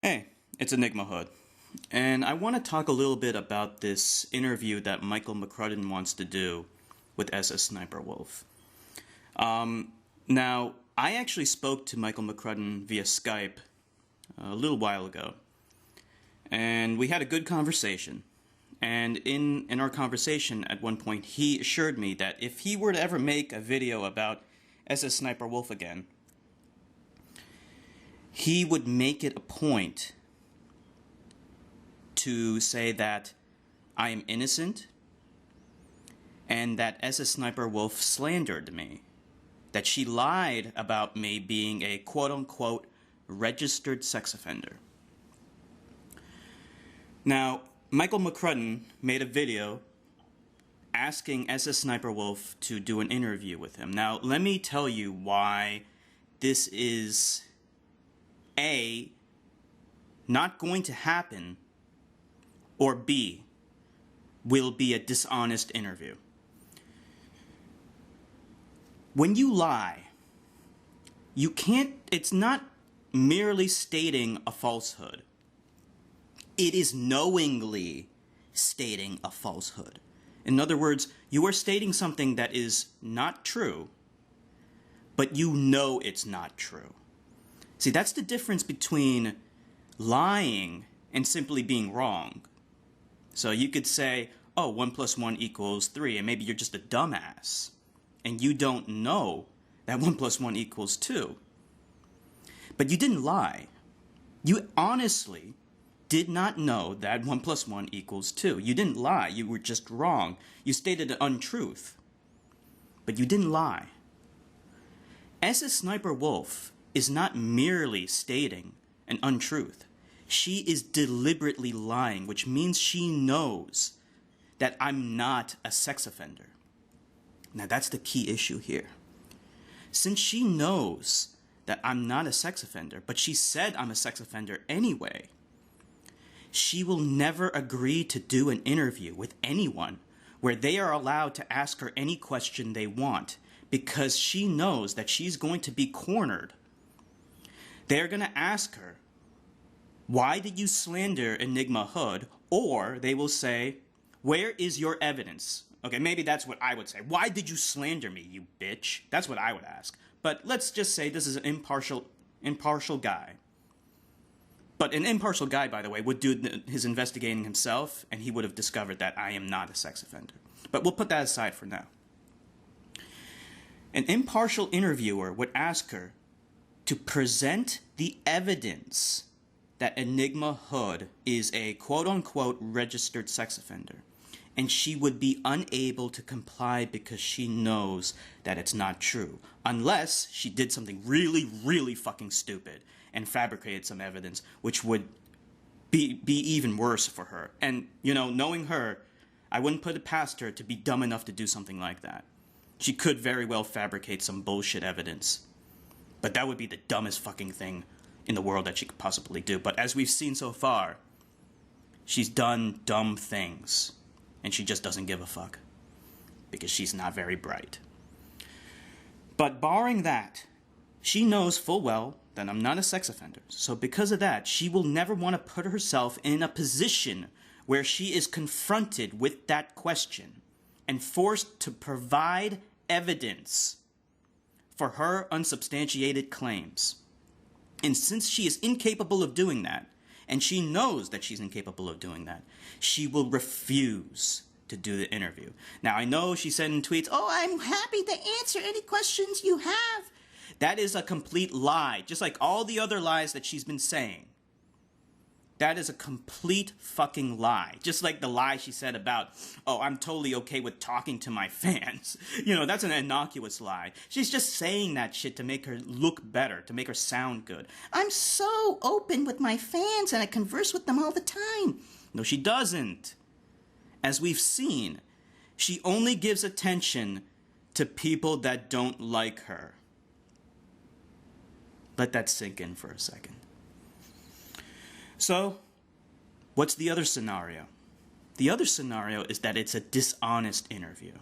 Hey, it's EnigmaHood, and I want to talk a little bit about this interview that Michael McCrudden wants to do with SSSniperWolf. Now, I actually spoke to Michael McCrudden via Skype a little while ago, and we had a good conversation. And in our conversation, at one point, he assured me that if he were to ever make a video about SSSniperWolf again, he would make it a point to say that I am innocent and that SSSniperWolf slandered me, that she lied about me being a quote-unquote registered sex offender. Now, Michael McCrudden made a video asking SSSniperWolf to do an interview with him. Now, let me tell you why this is A, not going to happen, or B, will be a dishonest interview. When you lie, you can't, it's not merely stating a falsehood. It is knowingly stating a falsehood. In other words, you are stating something that is not true, but you know it's not true. See, that's the difference between lying and simply being wrong. So you could say, oh, 1 + 1 = 3, and maybe you're just a dumbass, and you don't know that 1 + 1 = 2. But you didn't lie. You honestly did not know that 1 + 1 = 2. You didn't lie. You were just wrong. You stated an untruth. But you didn't lie. SSSniperWolf is not merely stating an untruth. She is deliberately lying, which means she knows that I'm not a sex offender. Now that's the key issue here. Since she knows that I'm not a sex offender, but she said I'm a sex offender anyway, she will never agree to do an interview with anyone where they are allowed to ask her any question they want, because she knows that she's going to be cornered. They're going to ask her, why did you slander EnigmaHood? Or they will say, where is your evidence? Okay, maybe that's what I would say. Why did you slander me, you bitch? That's what I would ask. But let's just say this is an impartial guy. But an impartial guy, by the way, would do his investigating himself, and he would have discovered that I am not a sex offender. But we'll put that aside for now. An impartial interviewer would ask her to present the evidence that EnigmaHood is a quote-unquote registered sex offender. And she would be unable to comply because she knows that it's not true. Unless she did something really, really fucking stupid and fabricated some evidence, which would be even worse for her. And, you know, knowing her, I wouldn't put it past her to be dumb enough to do something like that. She could very well fabricate some bullshit evidence. But that would be the dumbest fucking thing in the world that she could possibly do. But as we've seen so far, she's done dumb things. And she just doesn't give a fuck. Because she's not very bright. But barring that, she knows full well that I'm not a sex offender. So because of that, she will never want to put herself in a position where she is confronted with that question and forced to provide evidence for her unsubstantiated claims. And since she is incapable of doing that, and she knows that she's incapable of doing that, she will refuse to do the interview. Now, I know she said in tweets, oh, I'm happy to answer any questions you have. That is a complete lie, just like all the other lies that she's been saying. That is a complete fucking lie. Just like the lie she said about, oh, I'm totally okay with talking to my fans. You know, that's an innocuous lie. She's just saying that shit to make her look better, to make her sound good. I'm so open with my fans and I converse with them all the time. No, she doesn't. As we've seen, she only gives attention to people that don't like her. Let that sink in for a second. So, what's the other scenario? The other scenario is that it's a dishonest interview.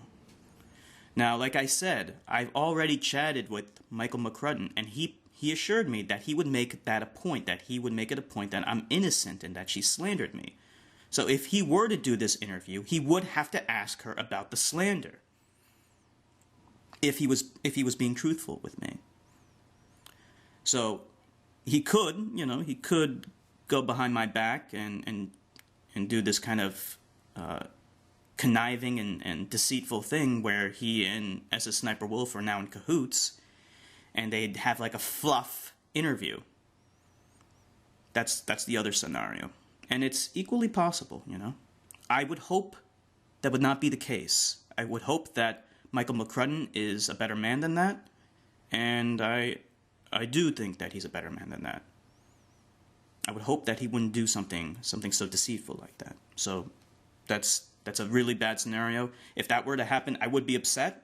Now, like I said, I've already chatted with Michael McCrudden, and he he assured me that he would make that a point, that he would make it a point that I'm innocent and that she slandered me. So if he were to do this interview, he would have to ask her about the slander. If he was being truthful with me. So he could, he could go behind my back and do this kind of conniving and deceitful thing where he and SSSniperWolf are now in cahoots, and they'd have like a fluff interview. That's the other scenario. And it's equally possible, I would hope that would not be the case. I would hope that Michael McCrudden is a better man than that, and I do think that he's a better man than that. I would hope that he wouldn't do something so deceitful like that. So that's a really bad scenario. If that were to happen, I would be upset,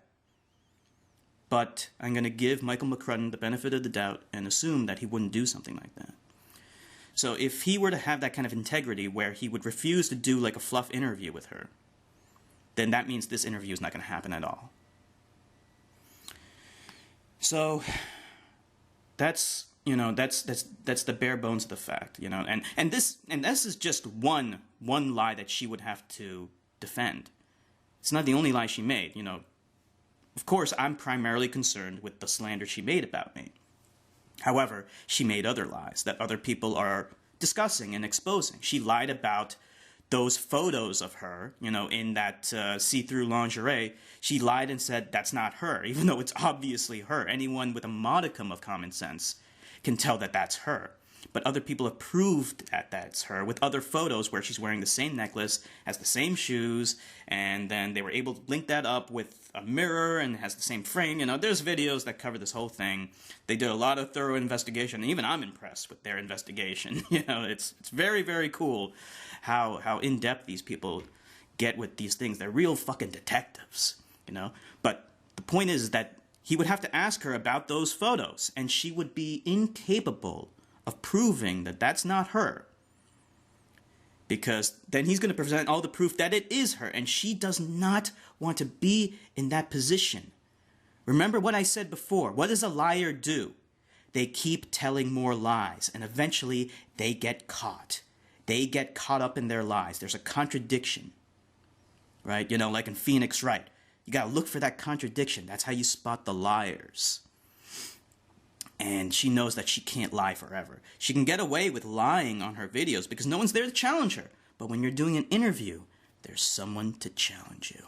but I'm going to give Michael McCrudden the benefit of the doubt and assume that he wouldn't do something like that. So if he were to have that kind of integrity where he would refuse to do like a fluff interview with her, then that means this interview is not going to happen at all. So that's the bare bones of the fact, and this is just one lie that she would have to defend. It's not the only lie she made, Of course, I'm primarily concerned with the slander she made about me. However, she made other lies that other people are discussing and exposing. She lied about those photos of her, in that see-through lingerie. She lied and said that's not her, even though it's obviously her. Anyone with a modicum of common sense can tell that that's her. But other people have proved that that's her with other photos where she's wearing the same necklace, has the same shoes, and then they were able to link that up with a mirror and has the same frame. There's videos that cover this whole thing. They did a lot of thorough investigation, and even I'm impressed with their investigation. It's very, very cool how in-depth these people get with these things. They're real fucking detectives, But the point is that he would have to ask her about those photos, and she would be incapable of proving that that's not her. Because then he's going to present all the proof that it is her, and she does not want to be in that position. Remember what I said before. What does a liar do? They keep telling more lies, and eventually they get caught. They get caught up in their lies. There's a contradiction, right? Like in Phoenix Wright. You got to look for that contradiction. That's how you spot the liars. And she knows that she can't lie forever. She can get away with lying on her videos because no one's there to challenge her. But when you're doing an interview, there's someone to challenge you.